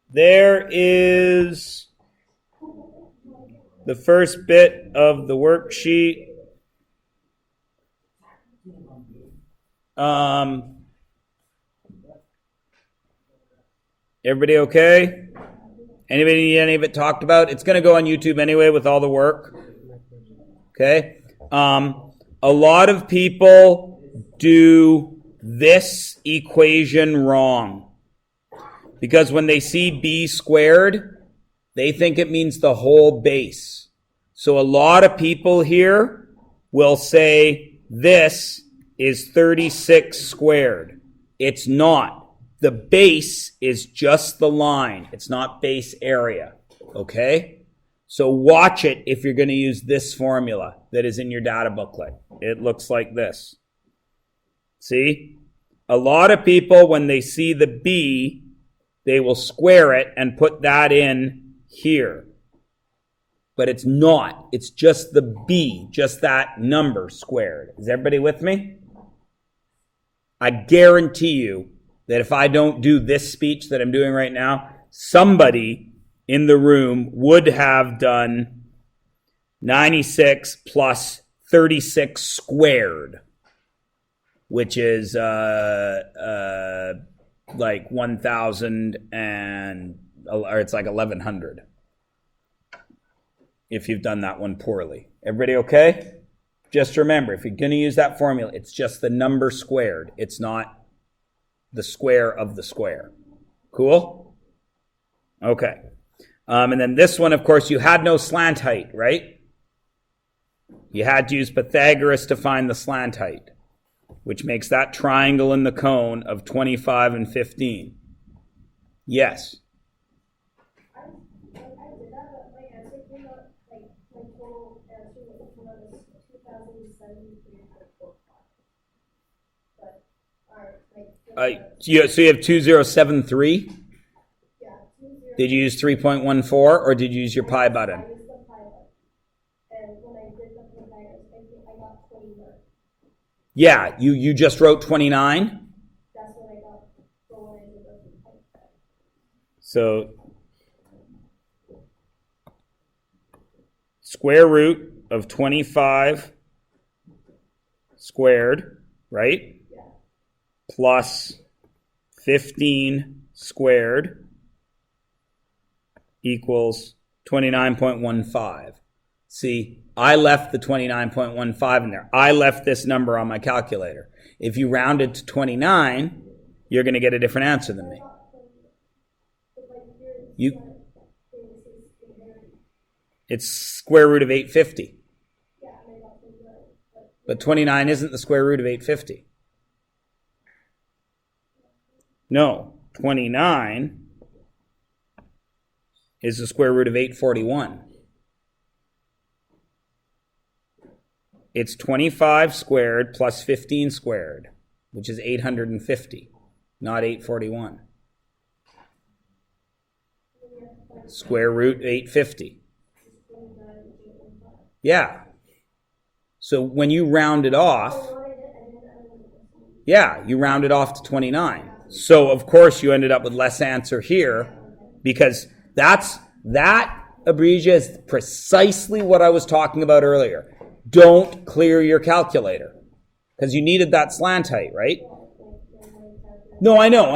there is the first bit of the worksheet. Everybody okay? Anybody need any of it talked about? It's going to go on YouTube anyway with all the work. Okay? A lot of people do this equation wrong. Because when they see b squared, they think it means the whole base. So a lot of people here will say this is 36 squared. It's not. The base is just the line. It's not base area. Okay? So watch it if you're going to use this formula that is in your data booklet. It looks like this. See? A lot of people, when they see the b, they will square it and put that in here. But it's not. It's just the b, just that number squared. Is everybody with me? I guarantee you that if I don't do this speech that I'm doing right now, somebody in the room would have done 96 plus 36 squared, which is like 1,000 and, or it's like 1,100. If you've done that one poorly. Everybody okay? Just remember, if you're going to use that formula, it's just the number squared. It's not the square of the square. Cool? Okay. And then this one, of course, you had no slant height, right? You had to use Pythagoras to find the slant height, which makes that triangle in the cone of 25 and 15. Yes? So you have 2073? Yeah. Did you use 3.14 or did you use your pi button? I used the pi button. And when I did the Pythagoras, I got 29. Yeah, you just wrote 29? That's what I got for when I did the Pythagoras. So, square root of 25 squared, right? Plus 15 squared equals 29.15. See, I left the 29.15 in there. I left this number on my calculator. If you round it to 29, you're going to get a different answer than me. It's square root of 850. But 29 isn't the square root of 850. No, 29 is the square root of 841. It's 25 squared plus 15 squared, which is 850, not 841. Square root 850. Yeah. So when you round it off, yeah, you round it off to 29. So, of course, you ended up with less answer here because that, Abregia, is precisely what I was talking about earlier. Don't clear your calculator because you needed that slant height, right? No, I know.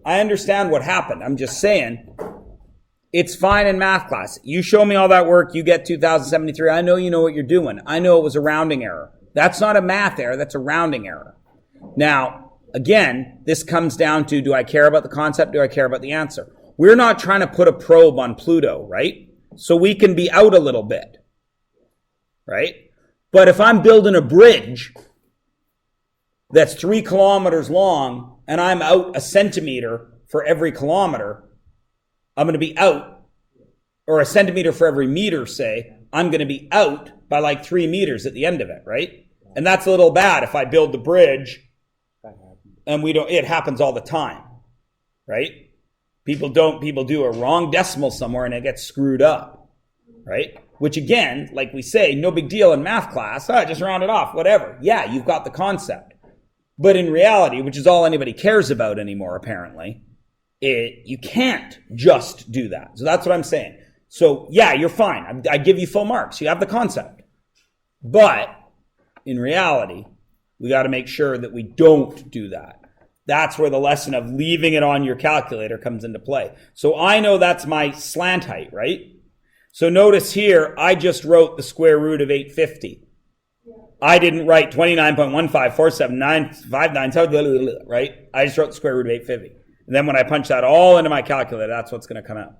I understand what happened. I'm just saying it's fine in math class. You show me all that work, you get 2073. I know you know what you're doing. I know it was a rounding error. That's not a math error. That's a rounding error. Now, again, this comes down to, do I care about the concept? Do I care about the answer? We're not trying to put a probe on Pluto, right? So we can be out a little bit, right? But if I'm building a bridge that's 3 kilometers long and I'm out a centimeter for every kilometer, I'm going to be out, or a centimeter for every meter, say, I'm going to be out by like 3 meters at the end of it, right? And that's a little bad if I build the bridge and it happens all the time, right? People do a wrong decimal somewhere and it gets screwed up, right? Which again, like we say, no big deal in math class. Just round it off, whatever. Yeah, you've got the concept. But in reality, which is all anybody cares about anymore, apparently, You can't just do that. So that's what I'm saying. So yeah, you're fine. I give you full marks. You have the concept. But in reality, we got to make sure that we don't do that. That's where the lesson of leaving it on your calculator comes into play. So I know that's my slant height, right? So notice here, I just wrote the square root of 850. I didn't write 29.1547959, right? I just wrote the square root of 850. And then when I punch that all into my calculator, that's what's going to come out.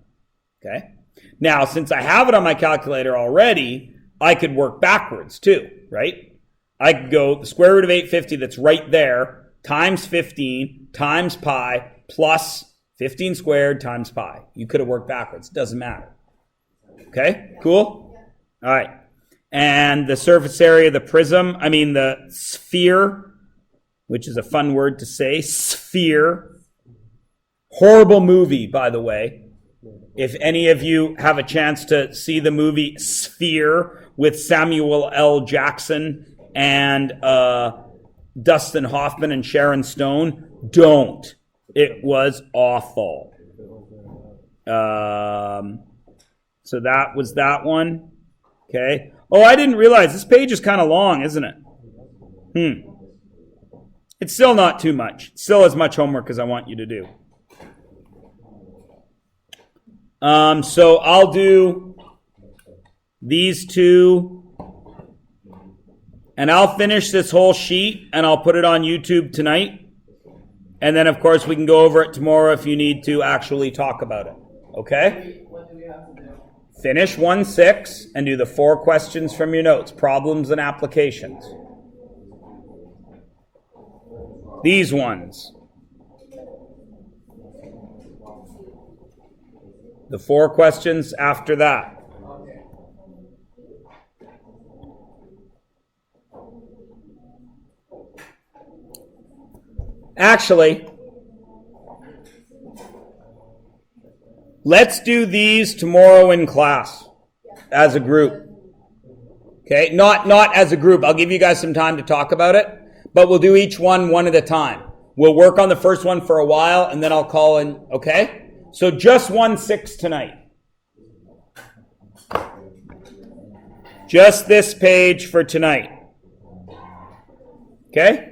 Okay? Now, since I have it on my calculator already, I could work backwards too, right? I could go the square root of 850 that's right there times 15 times pi plus 15 squared times pi. You could have worked backwards. It doesn't matter. Okay? Cool? All right. And the surface area of the sphere, which is a fun word to say, sphere. Horrible movie, by the way. If any of you have a chance to see the movie Sphere with Samuel L. Jackson and Dustin Hoffman and Sharon Stone, don't. It was awful. So that was that one. Okay. Oh, I didn't realize this page is kind of long, isn't it? It's still not too much. It's still as much homework as I want you to do. So I'll do these two, and I'll finish this whole sheet, and I'll put it on YouTube tonight. And then, of course, we can go over it tomorrow if you need to actually talk about it. Okay? What do we have to do? Finish 1-6 and do the 4 questions from your notes, problems and applications. These ones. The 4 questions after that. Actually, let's do these tomorrow in class as a group. Okay, not as a group. I'll give you guys some time to talk about it, but we'll do each one at a time. We'll work on the first one for a while, and then I'll call in, okay? So just 1-6 tonight. Just this page for tonight. Okay?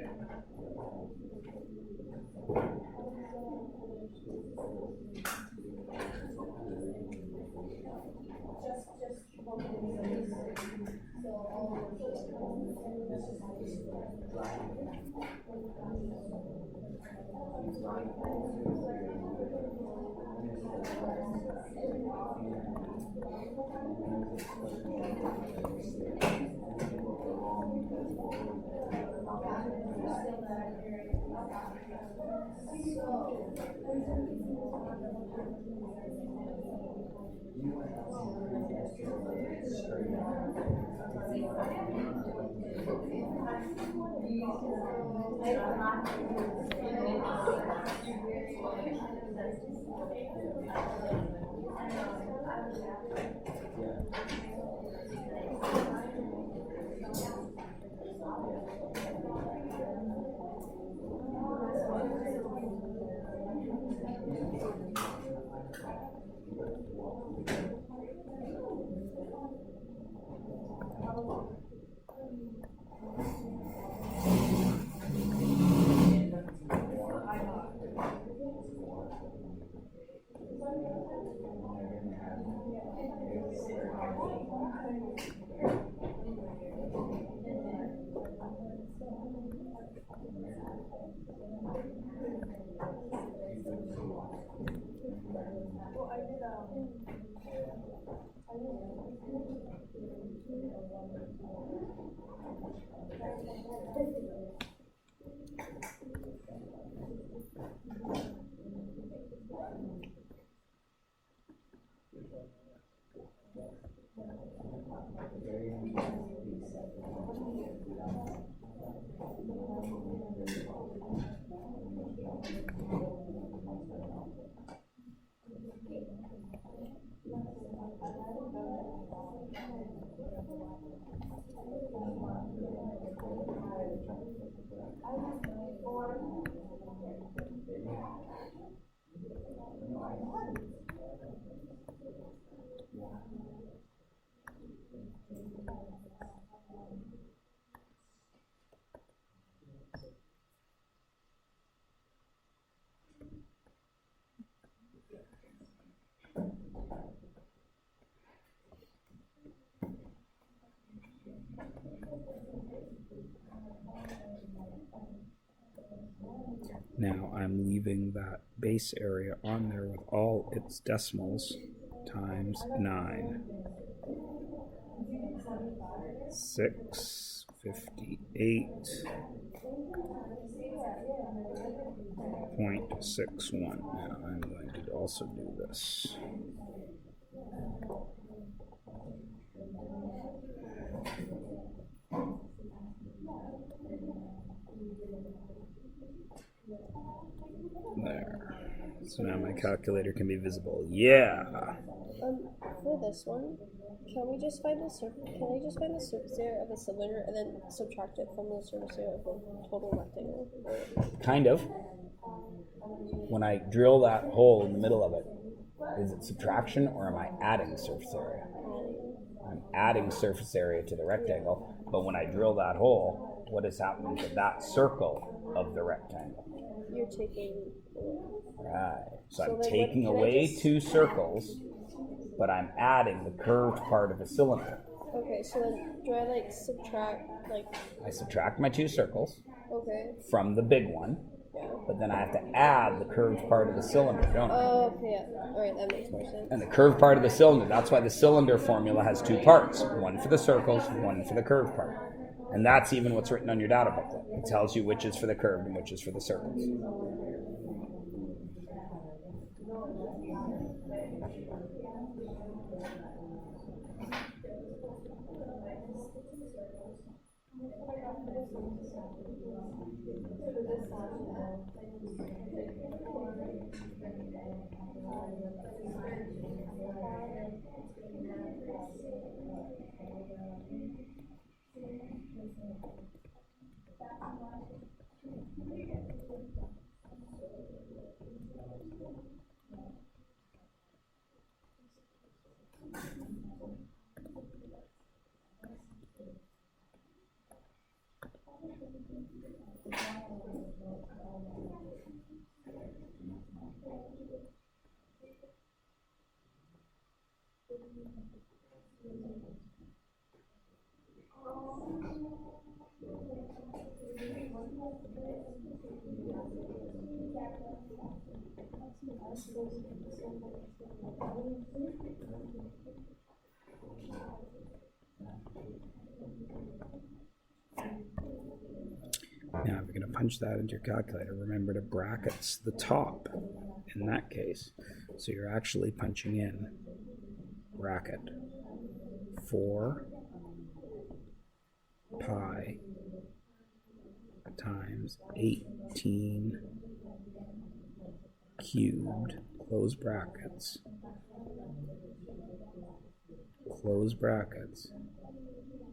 Now I'm leaving that base area on there with all its decimals times 9. 658.61. Now I'm going to also do this. There. So now my calculator can be visible. Yeah. For this one, can I just find the surface area of a cylinder and then subtract it from the surface area of the total rectangle? Kind of. When I drill that hole in the middle of it, is it subtraction or am I adding surface area? I'm adding surface area to the rectangle, but when I drill that hole, what is happening to that circle of the rectangle? You're taking Right. So I'm taking away 2 circles, but I'm adding the curved part of the cylinder. Okay, so then do I subtract I subtract my 2 circles from the big one, but then I have to add the curved part of the cylinder, don't I? Oh, okay, yeah. Alright, that makes more sense. And the curved part of the cylinder, that's why the cylinder formula has 2 parts. One for the circles, one for the curved part. And that's even what's written on your data booklet. It tells you which is for the curved and which is for the circles. Now, if you're going to punch that into your calculator, remember to brackets the top in that case. So you're actually punching in bracket 4 pi times 18 cubed, close brackets,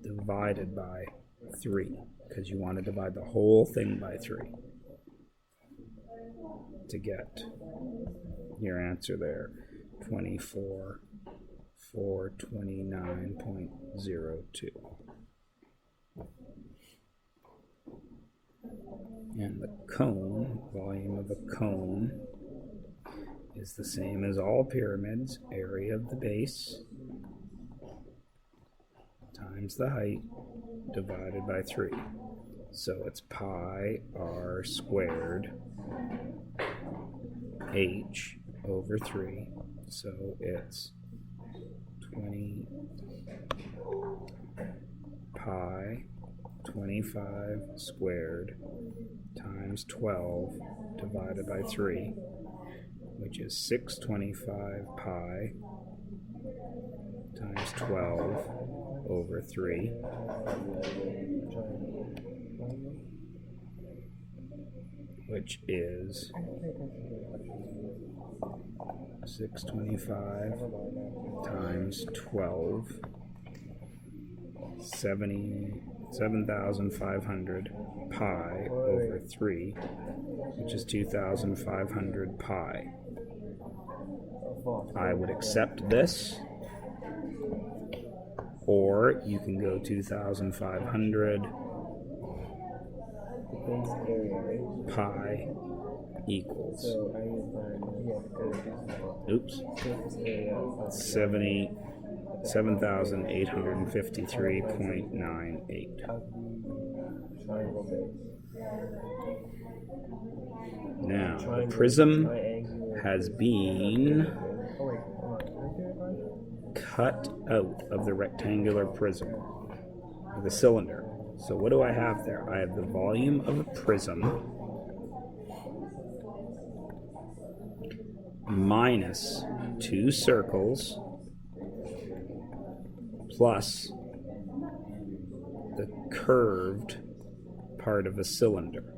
divided by 3, because you want to divide the whole thing by 3 to get your answer there, 24,429.02. And the cone, volume of a cone, is the same as all pyramids, area of the base times the height divided by 3. So it's pi r squared h over 3. So it's 20 pi 25 squared times 12 divided by 3, which is 625 pi times 12 over 3, which is 625 times 12, 7,500 pi over 3, which is 2,500 pi. I would accept this. Or you can go 2,500 pi equals, oops, 7,853.98. Now, the prism has been cut out of the rectangular prism, the cylinder. So what do I have there? I have the volume of a prism minus 2 circles plus the curved part of a cylinder.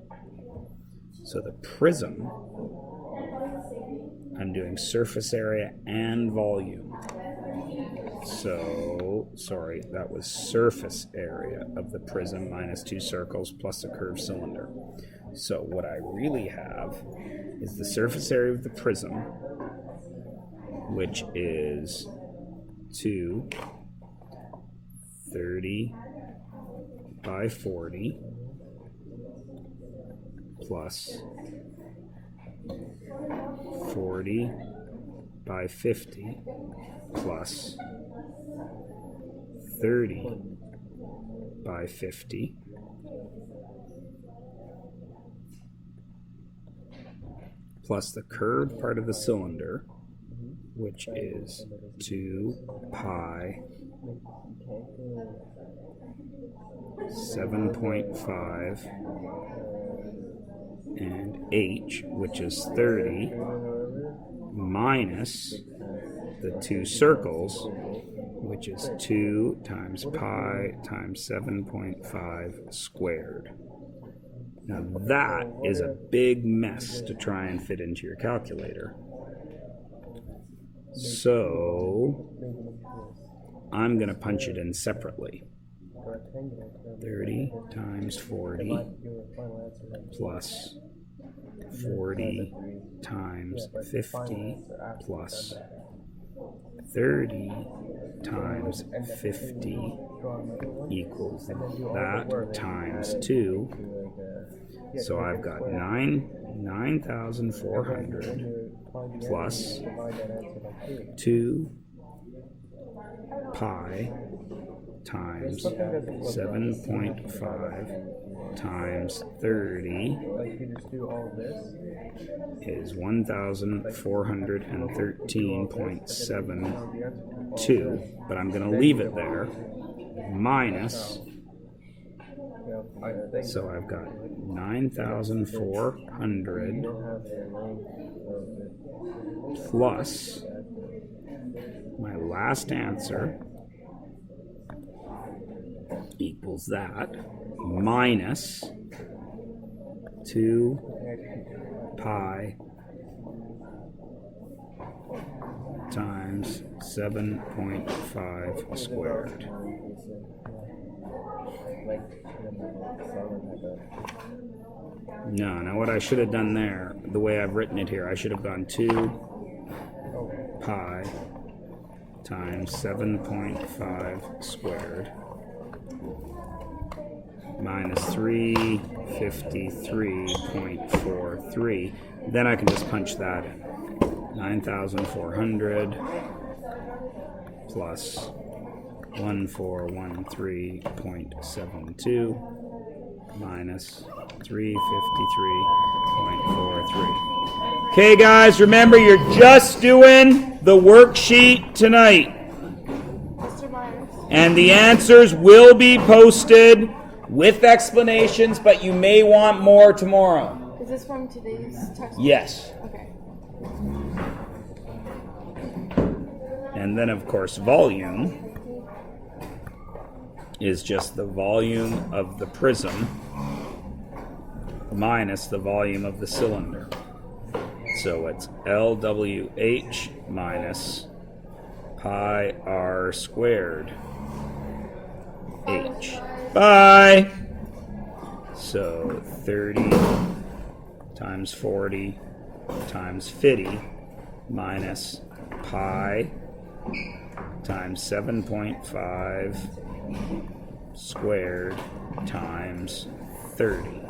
So the prism, I'm doing surface area and volume. So, sorry, that was surface area of the prism minus 2 circles plus a curved cylinder. So what I really have is the surface area of the prism, which is 2 30 by 40 plus 40 by 50 plus 30 by 50 plus the curved part of the cylinder, which is 2 pi 7.5 and h, which is 30, minus the 2 circles, which is 2 times pi times 7.5 squared. Now that is a big mess to try and fit into your calculator. So I'm going to punch it in separately. 30 times 40 plus 40 times 50 plus 30 times 50 equals that times 2. So I've got 9,400 plus 2 pi times 7.5 times 30 is 1,413.72, but I'm going to leave it there, minus, so I've got 9,400 plus my last answer equals that, minus 2 pi times 7.5 squared. No, now what I should have done there, the way I've written it here, I should have gone 2 pi times 7.5 squared minus 353.43. Then I can just punch that in. 9,400 plus 1413.72 minus 353.43. Okay, guys, remember you're just doing the worksheet tonight. And the answers will be posted with explanations, but you may want more tomorrow. Is this from today's textbook? Yes. Okay. And then, of course, volume is just the volume of the prism minus the volume of the cylinder. So it's LWH minus pi r squared h. Bye! So 30 times 40 times 50 minus pi times 7.5 squared times 30.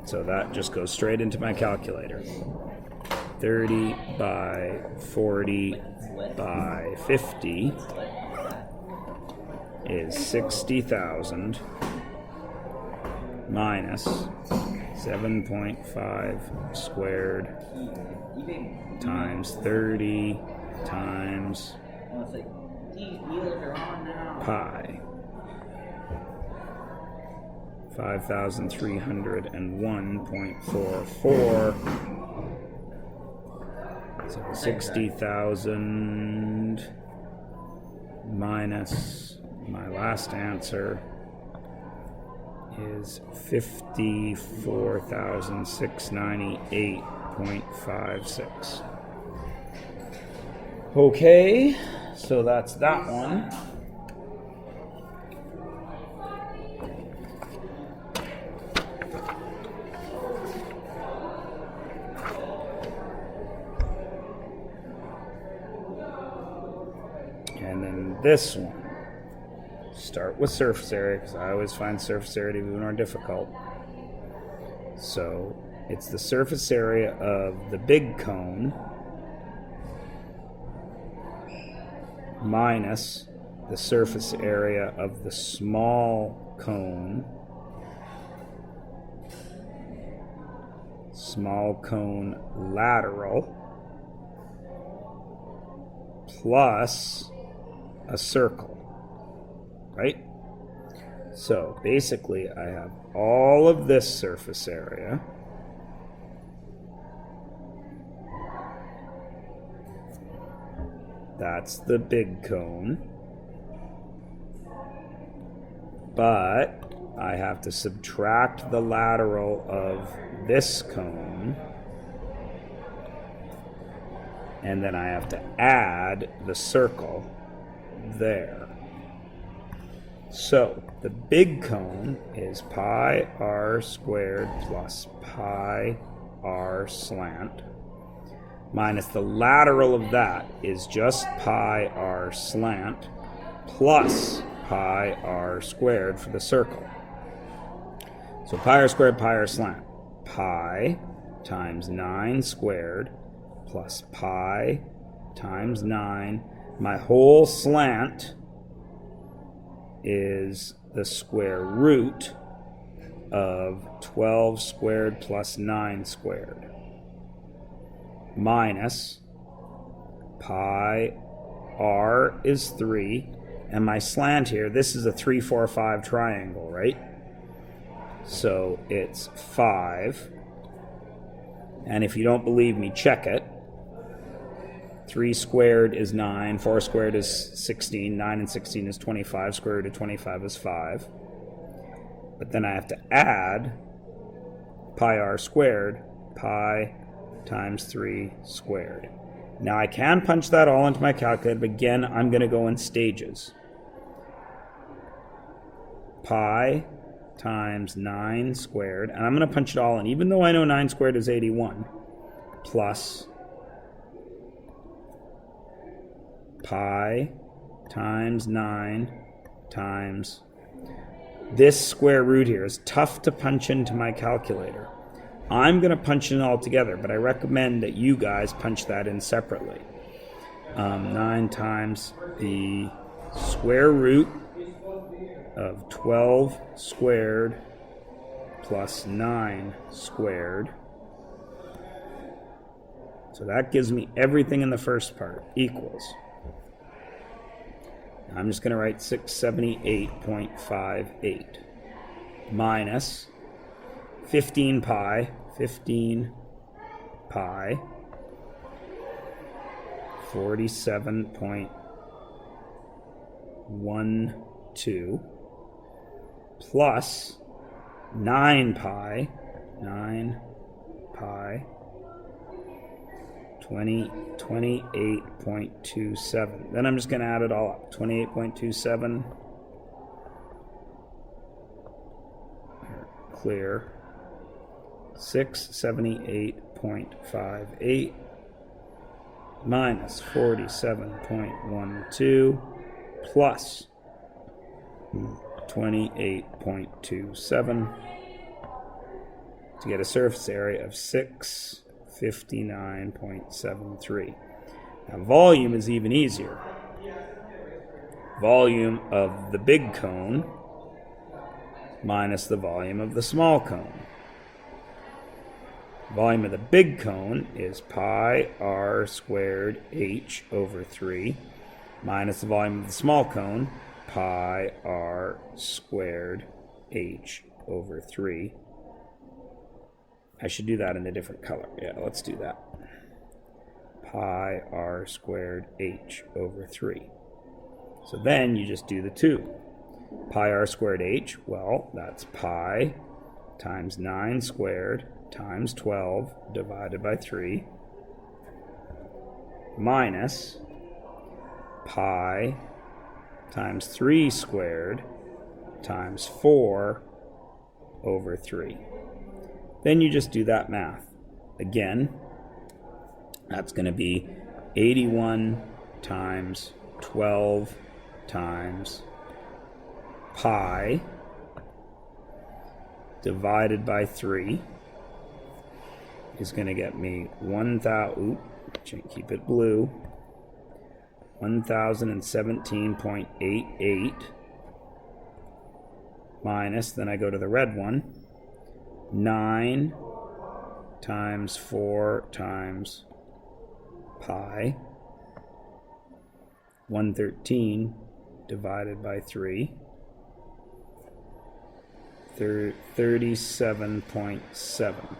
So that just goes straight into my calculator. 30 by 40 by 50 is 60,000 minus 7.5 squared times 30 times pi. 5,301.44. So 60,000 minus my last answer is 54,698.56. Okay, so that's that one. And then this one. Start with surface area, because I always find surface area to be more difficult. So it's the surface area of the big cone minus the surface area of the small cone, lateral, plus a circle. Right? So basically I have all of this surface area that's the big cone, but I have to subtract the lateral of this cone, and then I have to add the circle there. So the big cone is pi r squared plus pi r slant, minus the lateral of that is just pi r slant plus pi r squared for the circle. So pi r squared, pi r slant, pi times 9 squared plus pi times 9. My whole slant is the square root of 12 squared plus 9 squared minus pi r is 3, and my slant here, this is a 3, 4, 5 triangle, right? So it's 5, and if you don't believe me, check it. 3 squared is 9, 4 squared is 16, 9 and 16 is 25, square root of 25 is 5. But then I have to add pi r squared, pi times 3 squared. Now I can punch that all into my calculator, but again, I'm going to go in stages. Pi times 9 squared, and I'm going to punch it all in, even though I know 9 squared is 81, plus pi times 9 times this square root here is tough to punch into my calculator. I'm going to punch it all together, but I recommend that you guys punch that in separately. 9 times the square root of 12 squared plus 9 squared. So that gives me everything in the first part, equals. I'm just going to write 678.58 minus 15 pi, 47.12 plus 9 pi, 28.27. Then I'm just going to add it all up. 28.27. Clear. 678.58 minus 47.12 plus 28.27 to get a surface area of 659.73. Now volume is even easier. Volume of the big cone minus the volume of the small cone. Volume of the big cone is pi r squared h over 3 minus the volume of the small cone, pi r squared h over 3. I should do that in a different color. Yeah, let's do that. Pi r squared h over 3. So then you just do the 2. Pi r squared h, well, that's pi times 9 squared times 12 divided by 3 minus pi times 3 squared times 4 over 3. Then you just do that math. Again, that's going to be 81 times 12 times pi divided by 3 is going to get me 1,000, keep it blue, 1017.88 minus, then I go to the red one, 9 times 4 times pi, 113 divided by 3, 37.7.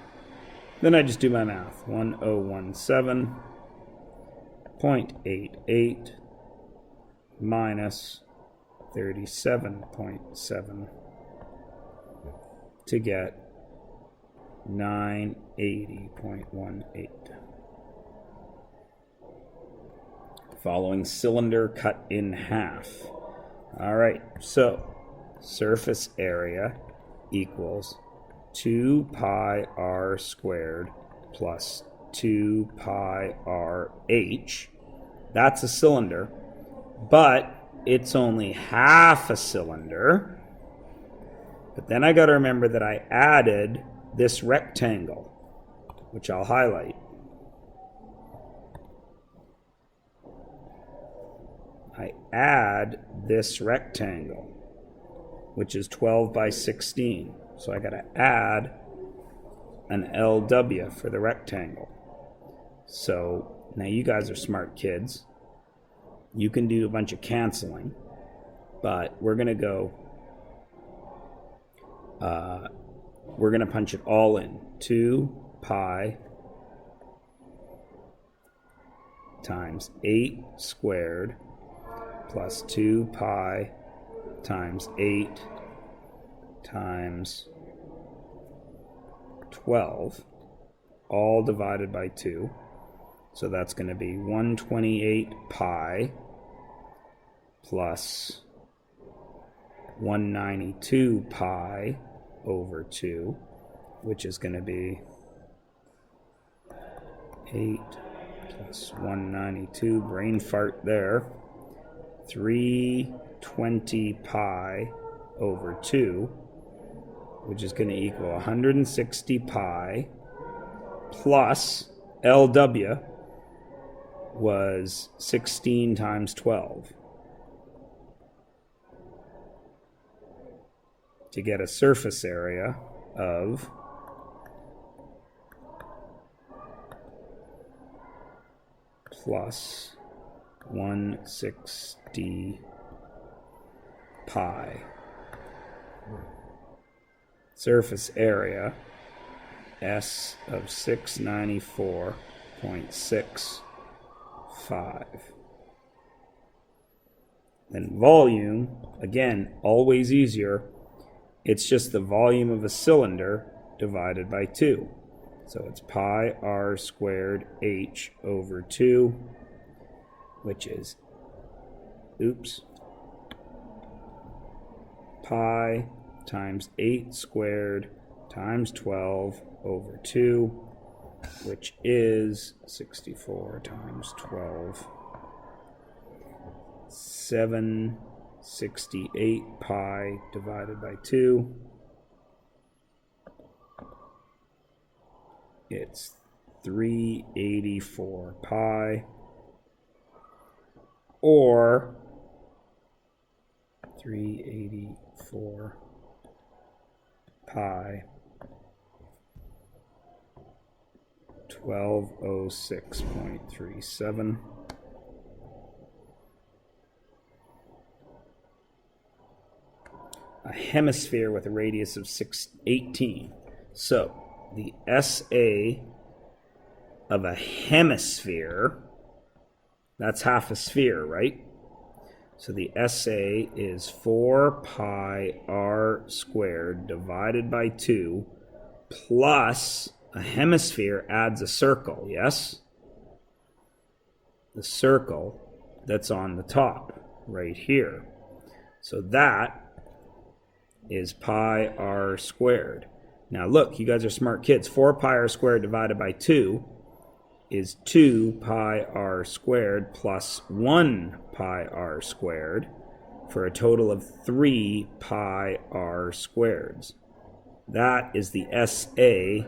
Then I just do my math. 1017.88 minus 37.7 to get 980.18. Following cylinder cut in half. All right, so surface area equals 2 pi r squared plus 2 pi r h. That's a cylinder, but it's only half a cylinder. But then I got to remember that I added this rectangle, which I'll highlight. I add this rectangle, which is 12 by 16. So I got to add an LW for the rectangle. So now you guys are smart kids. You can do a bunch of canceling, but we're going to go, we're going to punch it all in. 2 pi times 8 squared plus 2 pi times 8 times 12, all divided by 2. So that's going to be 128 pi plus 192 pi over 2, which is going to be 8 plus 192, brain fart there, 320 pi over 2, which is going to equal 160 pi plus LW was 16 times 12 to get a surface area of plus 160 pi. Surface area S of 694.65. Then volume, again, always easier. It's just the volume of a cylinder divided by 2. So it's pi r squared h over 2, which is, pi times 8 squared times 12 over 2 which is 64 times 12. 768 pi divided by 2. It's 384 pi, or 384 pi 1206.37. A hemisphere with a radius of 18. So the SA of a hemisphere, that's half a sphere, right? So the SA is 4 pi r squared divided by 2 plus a hemisphere adds a circle, yes? The circle that's on the top right here. So that is pi r squared. Now look, you guys are smart kids. 4 pi r squared divided by 2 is 2 pi r squared plus 1 pi r squared for a total of 3 pi r squareds. That is the SA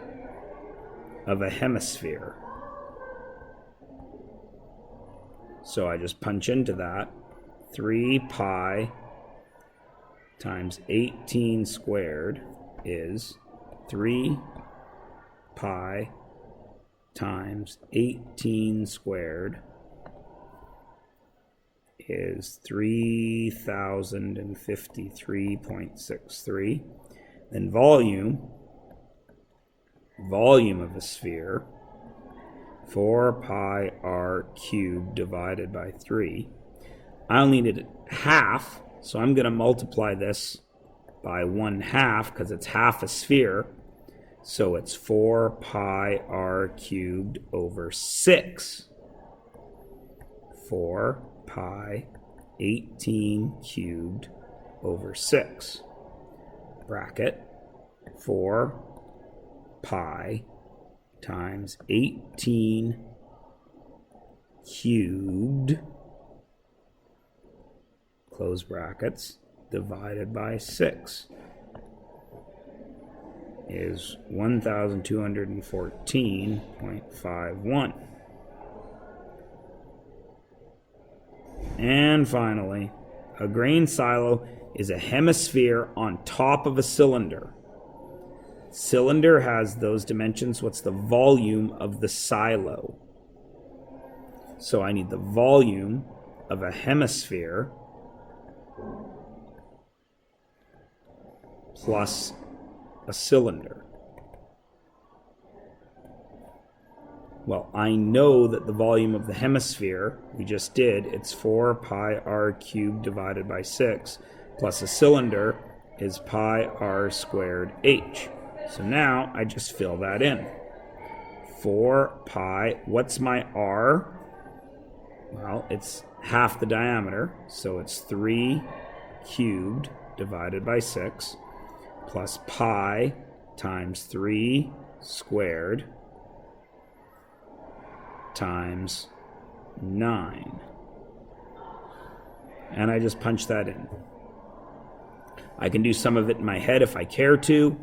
of a hemisphere. So I just punch into that. 3 pi times 18 squared is 3 pi times 18 squared is 3053.63. Then volume of a sphere, 4 pi r cubed divided by 3. I only needed half, so I'm going to multiply this by 1/2 because it's half a sphere. So it's 4 pi r cubed over 6. 4 pi 18 cubed over 6. Bracket 4 pi times 18 cubed, close brackets, divided by 6 is 1214.51. And finally, a grain silo is a hemisphere on top of a cylinder. Cylinder has those dimensions. What's the volume of the silo? So I need the volume of a hemisphere plus a cylinder. Well, I know that the volume of the hemisphere, we just did, it's 4 pi r cubed divided by 6, plus a cylinder is pi r squared h. So now I just fill that in. 4 pi, what's my r? Well, it's half the diameter, so it's 3 cubed divided by 6, plus pi times 3 squared times 9. And I just punch that in. I can do some of it in my head if I care to,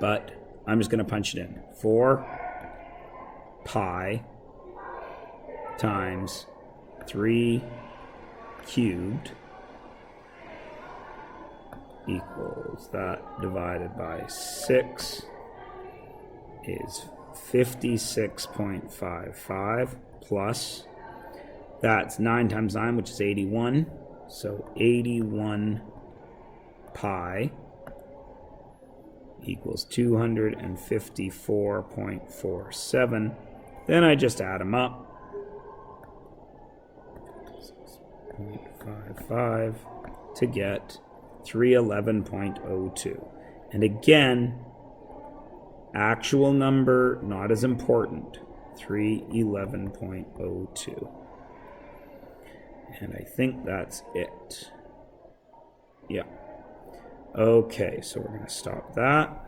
but I'm just going to punch it in. 4 pi times 3 cubed equals that divided by 6 is 56.55 plus, that's 9 times 9, which is 81, so 81 pi equals 254.47. Then I just add them up. 6.55 to get 311.02. And again, actual number not as important. 311.02. And I think that's it. Yeah. Okay, so we're going to stop that.